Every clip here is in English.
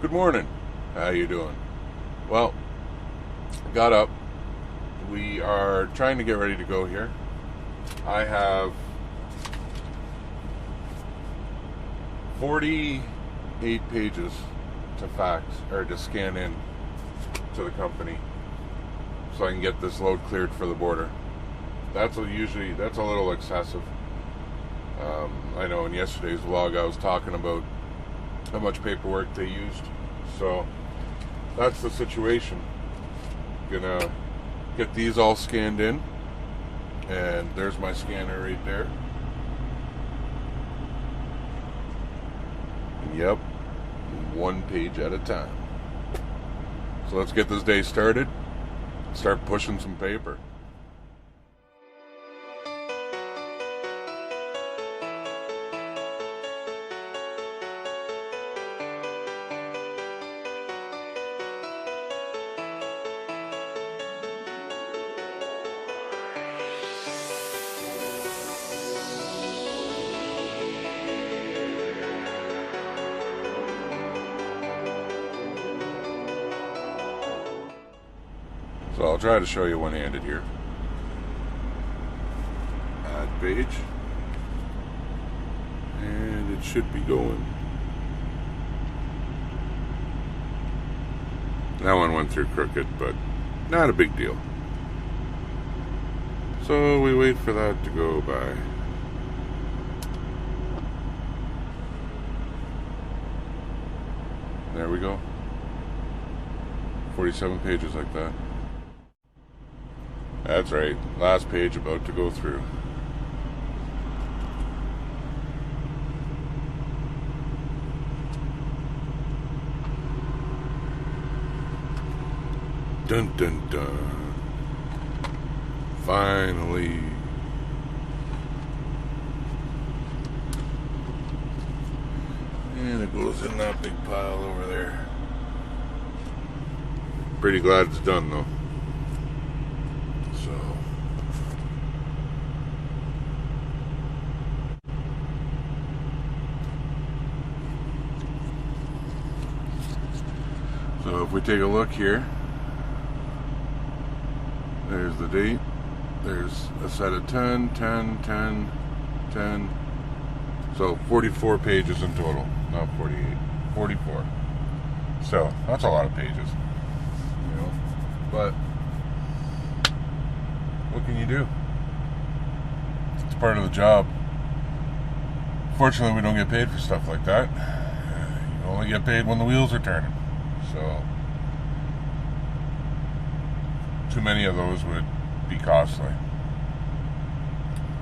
Good morning. How you doing? Well, got up. We are trying to get ready to go here. I have 48 pages to fax or to scan in to the company so I can get this load cleared for the border. That's a little excessive. I know in yesterday's vlog I was talking about how much paperwork they used. So that's the situation. Gonna get these all scanned in, and there's my scanner right there. Yep, one page at a time. So let's get this day started. Start pushing some paper. So I'll try to show you one-handed here. Add page. And it should be going. That one went through crooked, but not a big deal. So we wait for that to go by. There we go. 47 pages like that. That's right. Last page about to go through. Dun dun dun. Finally. And it goes in that big pile over there. Pretty glad it's done though. So if we take a look here, there's the date, there's a set of 10, 10, 10, 10, so 44 pages in total, not 48, 44. So that's a lot of pages, you know, but what can you do? It's part of the job. Fortunately, we don't get paid for stuff like that. You only get paid when the wheels are turning. So, too many of those would be costly.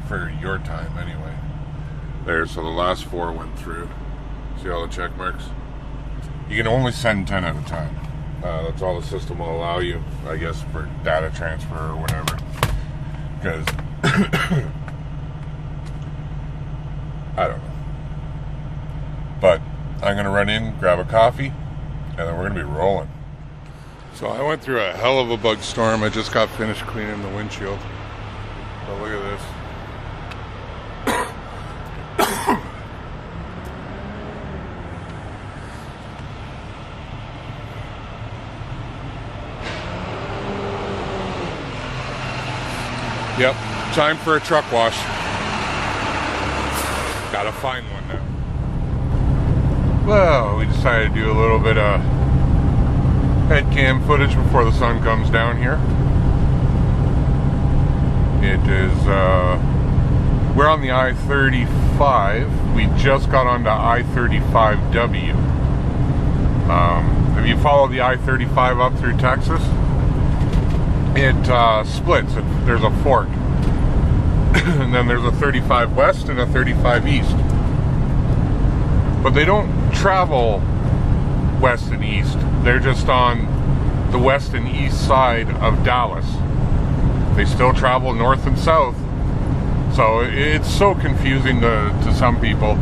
For your time, anyway. There, so the last 4 went through. See all the check marks? You can only send 10 at a time. That's all the system will allow you, I guess, for data transfer or whatever. Because, I don't know. But, I'm going to run in, grab a coffee, and then we're going to be rolling. So I went through a hell of a bug storm. I just got finished cleaning the windshield. But look at this. Yep, time for a truck wash. Gotta find one now. Well, we decided to do a little bit of head cam footage before the sun comes down here. It is, we're on the I-35. We just got onto I-35W. If you follow the I-35 up through Texas, it splits. There's a fork. And then there's a 35 west and a 35 east. But they don't travel west and east. They're just on the west and east side of Dallas. They still travel north and south. So it's so confusing to some people.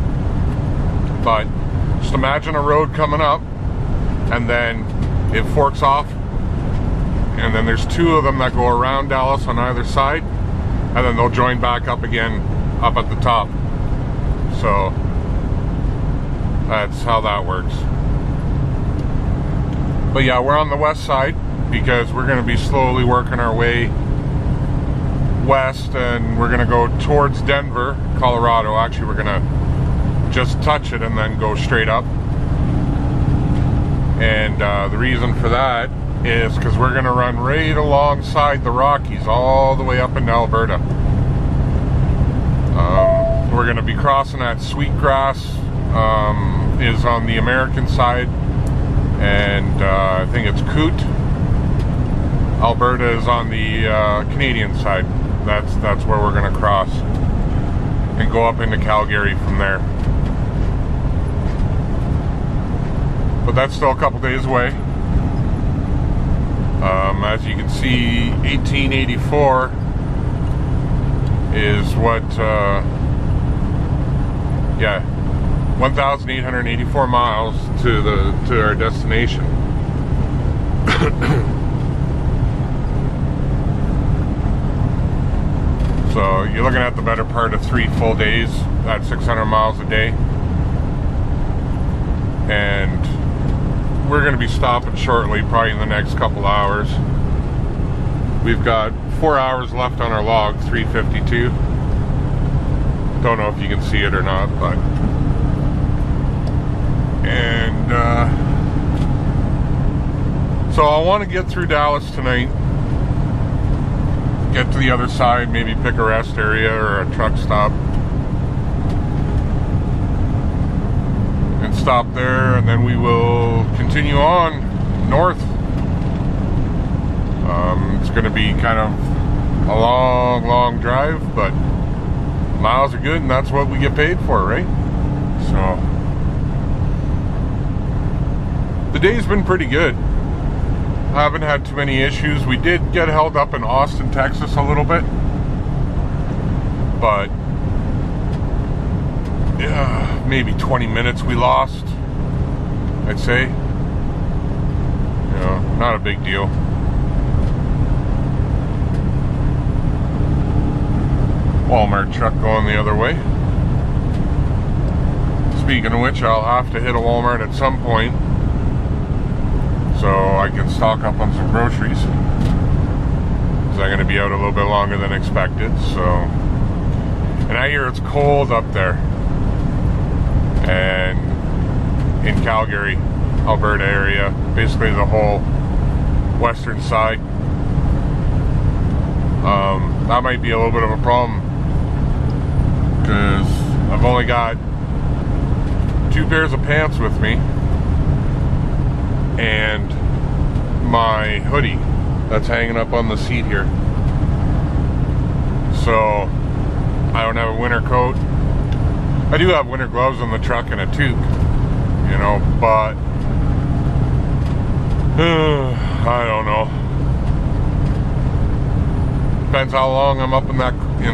But just imagine a road coming up, and then it forks off, and then there's 2 of them that go around Dallas on either side, and then they'll join back up again up at the top. So that's how that works. But yeah, we're on the west side because we're going to be slowly working our way west, and we're going to go towards Denver, Colorado. Actually, we're going to just touch it and then go straight up. And the reason for that is because we're going to run right alongside the Rockies all the way up into Alberta. We're going to be crossing that Sweetgrass, is on the American side, and I think it's Coot. Alberta is on the Canadian side. That's where we're going to cross and go up into Calgary from there. But that's still a couple days away. As you can see, 1884 is what, 1,884 miles to our destination. So you're looking at the better part of 3 full days at 600 miles a day. And we're going to be stopping shortly, probably in the next couple hours. We've got 4 hours left on our log, 3:52. Don't know if you can see it or not, but... And, so I want to get through Dallas tonight. Get to the other side, maybe pick a rest area or a truck stop. And stop there, and then we will continue on north. It's going to be kind of a long drive, but miles are good, and that's what we get paid for, right? So the day's been pretty good. I haven't had too many issues. We did get held up in Austin, Texas a little bit, but yeah, maybe 20 minutes we lost, I'd say. You know, not a big deal. Walmart truck going the other way. Speaking of which, I'll have to hit a Walmart at some point so I can stock up on some groceries, because I'm going to be out a little bit longer than expected. So, and I hear it's cold up there, and in Calgary, Alberta area, basically the whole western side. That might be a little bit of a problem, because I've only got 2 pairs of pants with me and my hoodie that's hanging up on the seat here. So I don't have a winter coat. I do have winter gloves on the truck and a toque, you know, but I don't know. Depends how long I'm up in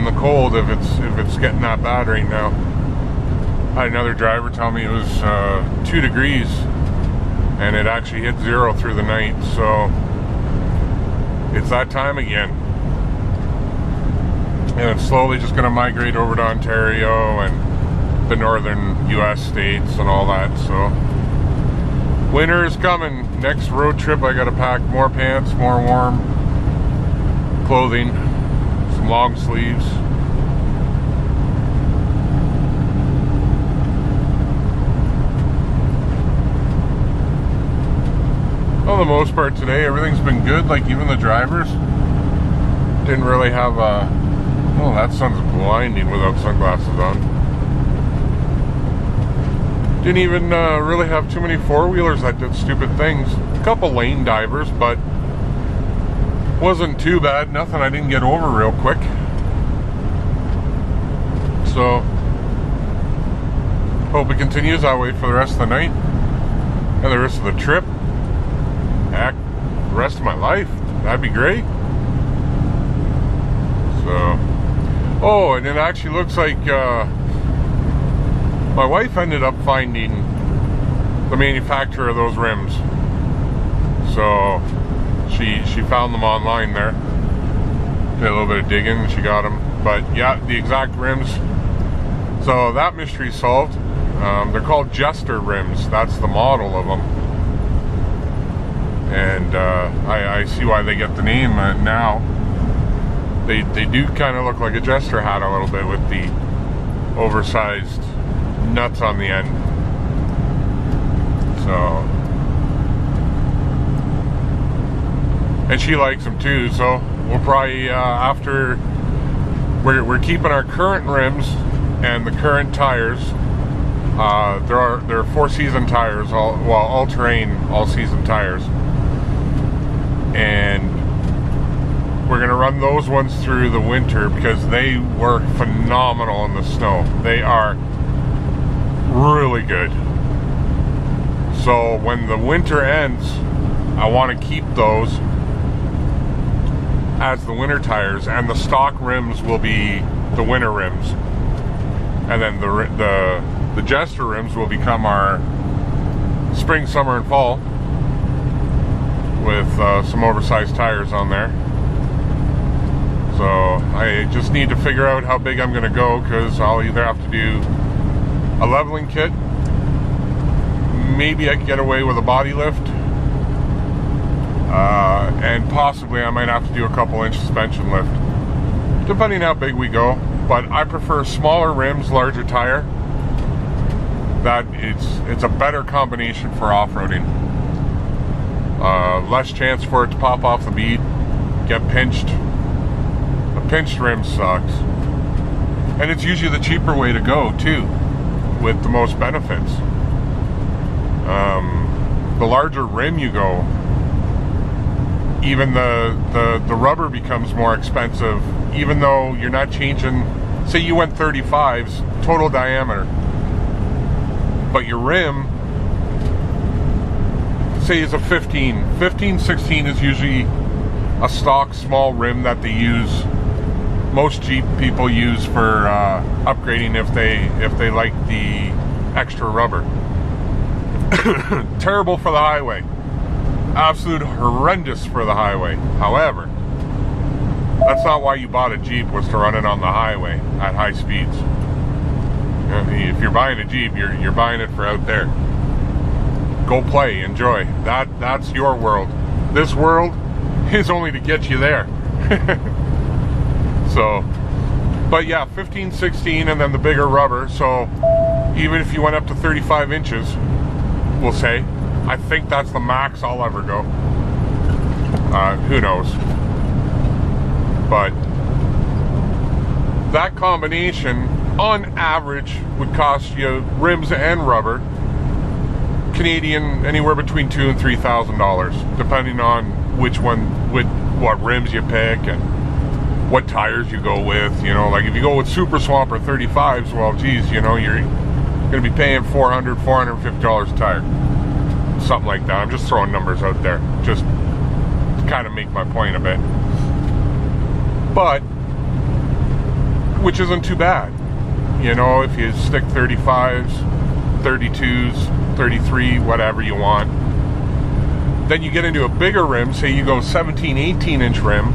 the cold, if it's getting that bad right now. I had another driver tell me it was 2 degrees, and it actually hit 0 through the night. So it's that time again, and it's slowly just going to migrate over to Ontario and the northern US states and all that. So winter is coming. Next road trip, I got to pack more pants, more warm clothing, some long sleeves. For the most part today, everything's been good. Like, even the drivers didn't really have a... Oh, that sun's blinding without sunglasses on. Didn't even really have too many four-wheelers that did stupid things. A couple lane divers, but wasn't too bad. Nothing I didn't get over real quick. So hope it continues that way for the rest of the night and the rest of the trip. Heck, the rest of my life. That'd be great. So, oh, and it actually looks like my wife ended up finding the manufacturer of those rims. So she found them online there. Did a little bit of digging and she got them. But yeah, the exact rims. So that mystery solved. They're called Jester rims. That's the model of them. and I see why they get the name now. They do kind of look like a jester hat a little bit with the oversized nuts on the end. So, and she likes them too. So we'll probably after we're keeping our current rims and the current tires. There are 4-season tires, all-terrain, all-season tires, and we're gonna run those ones through the winter because they work phenomenal in the snow. They are really good. So when the winter ends, I want to keep those as the winter tires, and the stock rims will be the winter rims, and then the Jester rims will become our spring, summer, and fall with some oversized tires on there. So I just need to figure out how big I'm going to go, because I'll either have to do a leveling kit, maybe I could get away with a body lift, and possibly I might have to do a couple-inch suspension lift, depending how big we go. But I prefer smaller rims, larger tire. That it's a better combination for off-roading. Less chance for it to pop off the bead, get pinched. A pinched rim sucks. And it's usually the cheaper way to go too, with the most benefits. The larger rim you go, even the rubber becomes more expensive, even though you're not changing. Say you went 35s total diameter, but your rim, say, is a 15, 16 is usually a stock small rim that they use. Most Jeep people use for upgrading if they like the extra rubber. Terrible for the highway. Absolute horrendous for the highway. However, that's not why you bought a Jeep, was to run it on the highway at high speeds. If you're buying a Jeep, you're buying it for out there. Go play, enjoy. That's your world. This world is only to get you there. So, but yeah, 15, 16, and then the bigger rubber. So even if you went up to 35 inches, we'll say, I think that's the max I'll ever go. Who knows? But that combination, on average, would cost you, rims and rubber, Canadian, anywhere between $2,000 and $3,000, depending on what rims you pick and what tires you go with. You know, like if you go with Super Swamp or 35s, well, geez, you know, you're going to be paying $400, $450 a tire, something like that. I'm just throwing numbers out there, just to kind of make my point a bit. But which isn't too bad, you know, if you stick 35s, 32s, 33, whatever you want. Then you get into a bigger rim, say you go 17, 18 inch rim,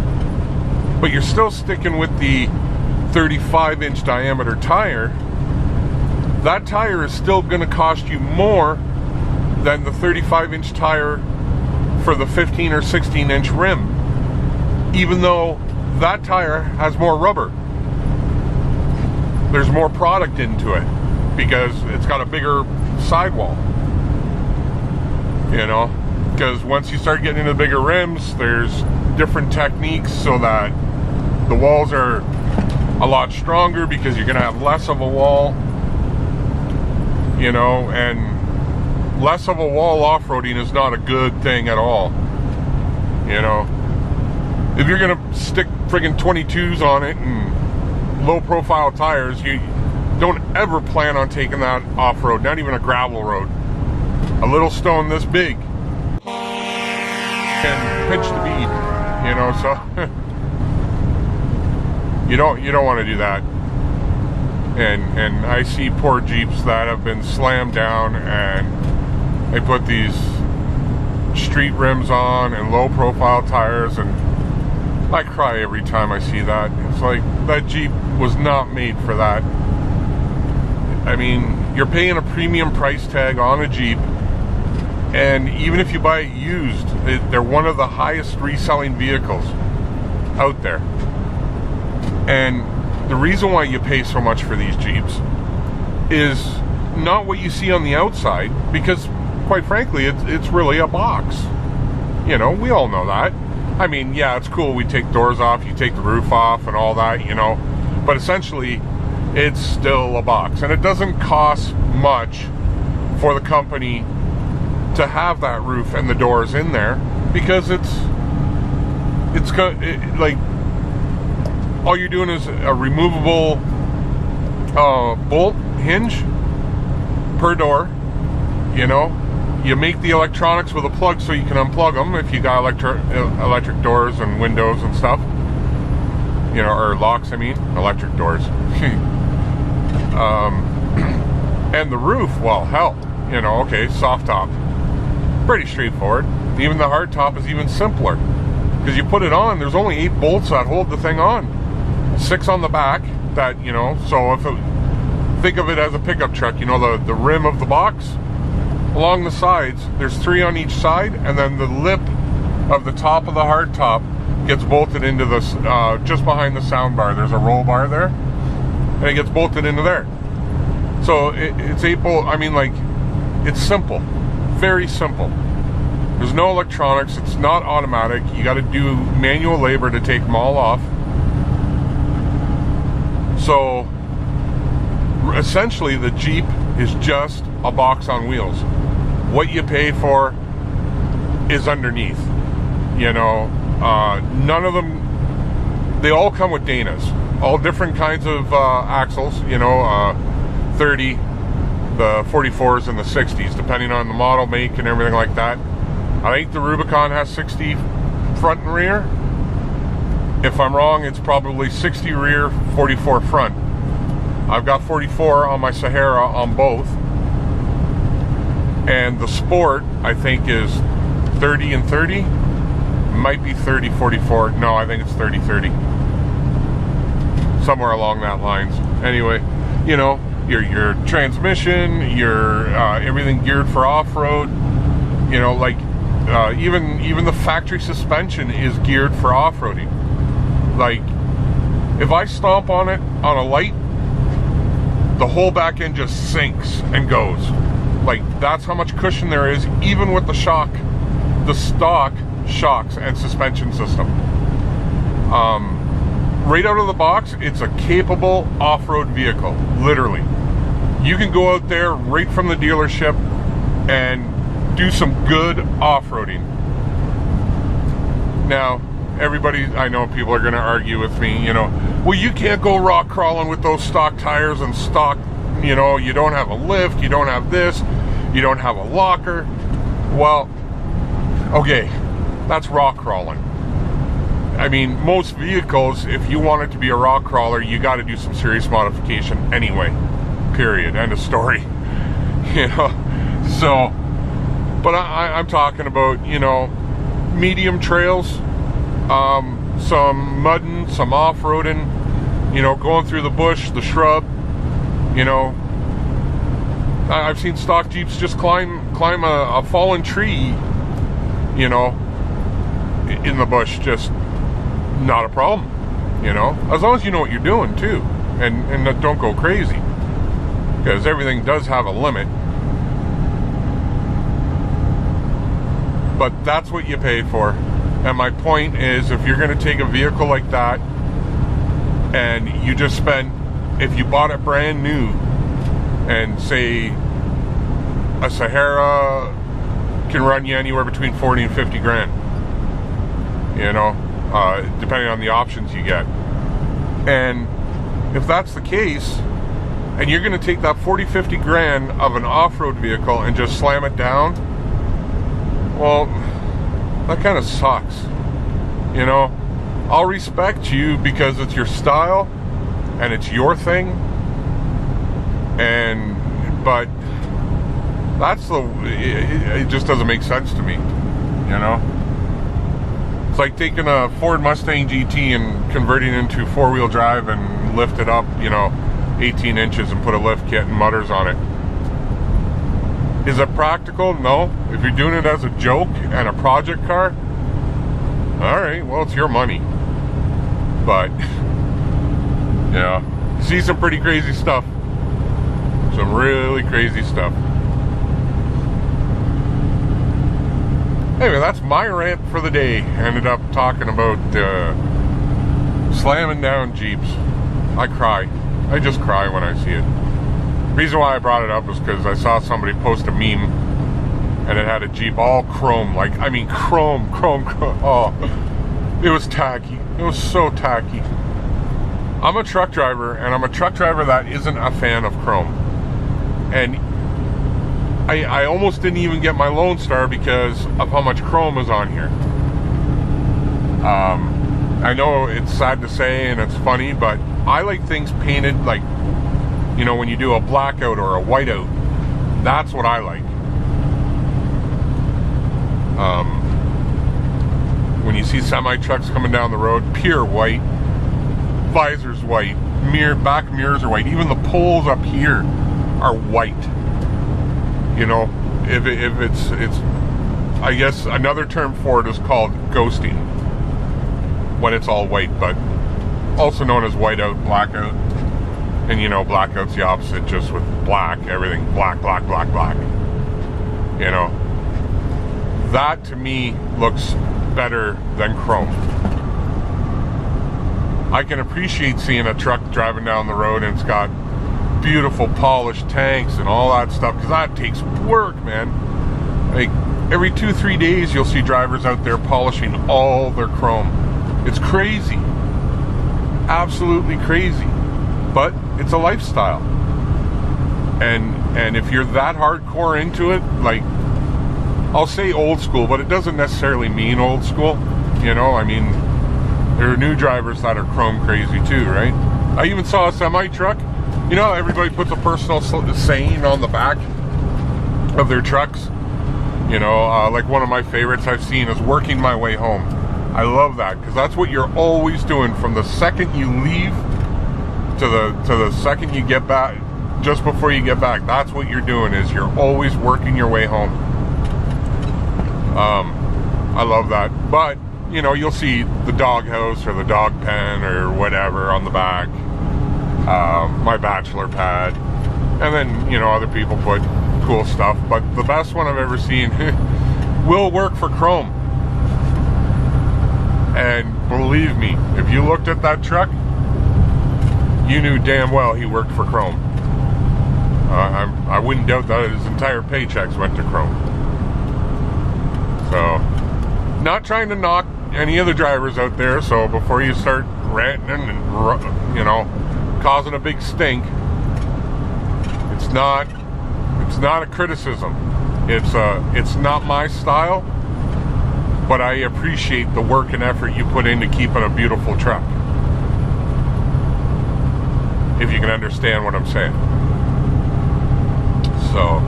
but you're still sticking with the 35-inch diameter tire. That tire is still going to cost you more than the 35-inch tire for the 15 or 16-inch rim, even though that tire has more rubber. There's more product into it because it's got a bigger sidewall, you know, because once you start getting into the bigger rims, there's different techniques so that the walls are a lot stronger, because you're going to have less of a wall, you know, and less of a wall off-roading is not a good thing at all, you know. If you're going to stick friggin' 22s on it and low-profile tires, you don't ever plan on taking that off-road, not even a gravel road. A little stone this big can pinch the bead, you know, so you don't want to do that. And I see poor Jeeps that have been slammed down and they put these street rims on and low-profile tires, and I cry every time I see that. It's like, that Jeep was not made for that. I mean, you're paying a premium price tag on a Jeep And even if you buy it used, they're one of the highest reselling vehicles out there. And the reason why you pay so much for these Jeeps is not what you see on the outside, because quite frankly, it's really a box. You know, we all know that. I mean, yeah, it's cool. We take doors off, you take the roof off and all that, you know. But essentially, it's still a box. And it doesn't cost much for the company to have that roof and the doors in there, because like, all you're doing is a removable bolt hinge per door. You know, you make the electronics with a plug so you can unplug them if you got electric doors and windows and stuff. You know, or locks, I mean, electric doors. And the roof, well, hell, you know, okay, soft top. Pretty straightforward. Even the hard top is even simpler, because you put it on, there's only 8 bolts that hold the thing on. 6 on the back, that, you know, so think of it as a pickup truck, you know, the rim of the box. Along the sides, there's 3 on each side, and then the lip of the top of the hard top gets bolted into this, just behind the sound bar. There's a roll bar there, and it gets bolted into there. So it's 8 bolt. I mean, like, it's simple, very simple. There's no electronics. It's not automatic. You got to do manual labor to take them all off. So essentially, the Jeep is just a box on wheels. What you paid for is underneath. You know, none of them, they all come with Danas. All different kinds of axles, you know, 30, the 44s and the 60s, depending on the model, make, and everything like that. I think the Rubicon has 60 front and rear. If I'm wrong, it's probably 60 rear, 44 front. I've got 44 on my Sahara on both. And the Sport, I think, is 30 and 30. Might be 30, 44. No, I think it's 30, 30. Somewhere along that lines. Anyway, you know, your transmission, your everything geared for off-road. You know, like even the factory suspension is geared for off-roading. Like, if I stomp on it on a light, the whole back end just sinks and goes. Like, that's how much cushion there is, even with the stock shocks and suspension system. Right out of the box, it's a capable off-road vehicle, literally. You can go out there right from the dealership and do some good off-roading. Now, everybody, I know people are going to argue with me, you know, well, you can't go rock crawling with those stock tires and stock, you know, you don't have a lift, you don't have this, you don't have a locker. Well, okay, that's rock crawling. I mean, most vehicles, if you want it to be a rock crawler, you got to do some serious modification anyway. Period. End of story. You know, so, but I'm talking about, you know, medium trails, some mudding, some off-roading, you know, going through the bush, the shrub, you know. I've seen stock Jeeps just climb a fallen tree, you know, in the bush. Just not a problem, you know, as long as you know what you're doing too, and don't go crazy, because everything does have a limit. But that's what you pay for. And my point is, if you're going to take a vehicle like that, and you just spend, if you bought it brand new, and say a Sahara can run you anywhere between 40 and 50 grand, you know, depending on the options you get. And if that's the case, and you're going to take that 40, 50 grand of an off-road vehicle and just slam it down, well, that kind of sucks. You know, I'll respect you because it's your style and it's your thing, but that's it just doesn't make sense to me, you know. It's like taking a Ford Mustang GT and converting it into four-wheel drive and lift it up, you know, 18 inches and put a lift kit and mutters on it. Is it practical? No. If you're doing it as a joke and a project car, alright, well, it's your money. But, yeah, you see some pretty crazy stuff. Some really crazy stuff. Anyway, that's my rant for the day. Ended up talking about slamming down Jeeps. I cry. I just cry when I see it. The reason why I brought it up is because I saw somebody post a meme and it had a Jeep all chrome. Like, I mean, chrome. Oh, it was tacky. It was so tacky. I'm a truck driver, and I'm a truck driver that isn't a fan of chrome. And I almost didn't even get my Lone Star because of how much chrome is on here. I know it's sad to say and it's funny, but I like things painted like, you know, when you do a blackout or a whiteout. That's what I like. When you see semi-trucks coming down the road, pure white, visors white, back mirrors are white, even the poles up here are white. You know, if it's I guess another term for it is called ghosting, when it's all white, but also known as whiteout, blackout. And you know, blackout's the opposite, just with black, everything black. You know, that to me looks better than chrome. I can appreciate seeing a truck driving down the road and it's got beautiful polished tanks and all that stuff, because that takes work, man. Like every 2-3 days you'll see drivers out there polishing all their chrome. It's crazy, absolutely crazy, but it's a lifestyle. And if you're that hardcore into it, like, I'll say old school, but it doesn't necessarily mean old school. You know, I mean, there are new drivers that are chrome crazy too, right? I even saw a semi truck. You know, everybody puts a personal saying on the back of their trucks. You know, like one of my favorites I've seen is "working my way home." I love that, because that's what you're always doing from the second you leave to the second you get back, just before you get back. That's what you're doing, is you're always working your way home. I love that. But, you know, you'll see the doghouse or the dog pen or whatever on the back. My bachelor pad. And then, you know, other people put cool stuff. But the best one I've ever seen will work for chrome. And believe me, if you looked at that truck, you knew damn well he worked for chrome. I wouldn't doubt that his entire paychecks went to chrome. So, not trying to knock any other drivers out there, so before you start ranting and, you know, causing a big stink, it's not a criticism. It's not my style, but I appreciate the work and effort you put into keeping a beautiful truck. If you can understand what I'm saying. So,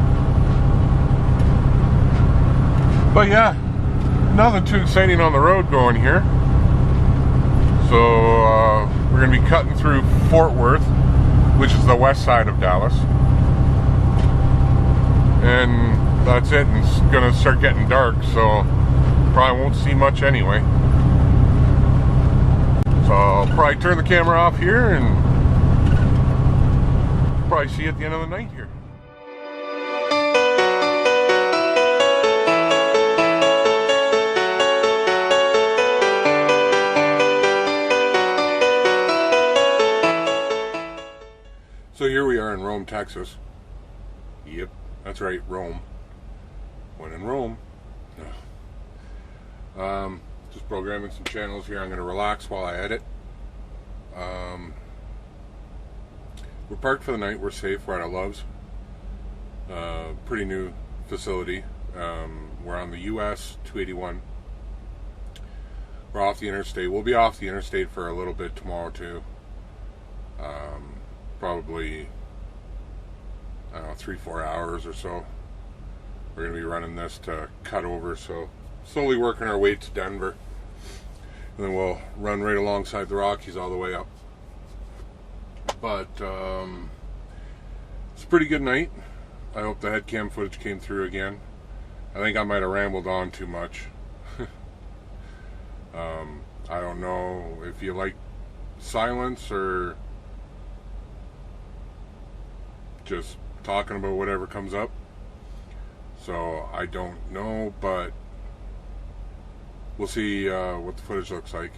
but yeah, nothing too exciting on the road going here. So we're going to be cutting through Fort Worth, which is the west side of Dallas. And that's it. And it's going to start getting dark, so probably won't see much anyway. So I'll probably turn the camera off here and probably see you at the end of the night here. So here we are in Rome, Texas. Yep, that's right, Rome. When in Rome. Just programming some channels here. I'm going to relax while I edit. We're parked for the night. We're safe. We're at our Loves. Pretty new facility. We're on the US 281. We're off the interstate. We'll be off the interstate for a little bit tomorrow too. Probably, I don't know, 3-4 hours or so. We're going to be running this to cut over, so slowly working our way to Denver. And then we'll run right alongside the Rockies all the way up. But it's a pretty good night. I hope the head cam footage came through again. I think I might have rambled on too much. I don't know if you like silence or just talking about whatever comes up. So I don't know, but we'll see what the footage looks like.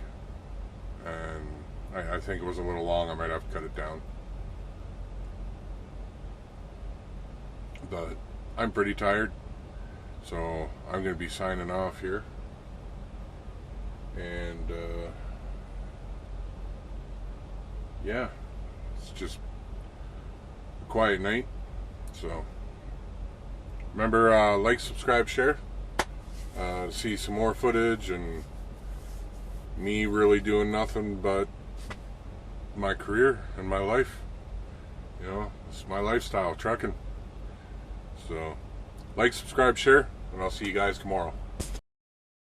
And I think it was a little long. I might have to cut it down. But I'm pretty tired, so I'm going to be signing off here. And yeah, it's just a quiet night. So remember, like, subscribe, share to see some more footage and me really doing nothing but my career and my life. You know, it's my lifestyle, trucking. So like, subscribe, share, and I'll see you guys tomorrow.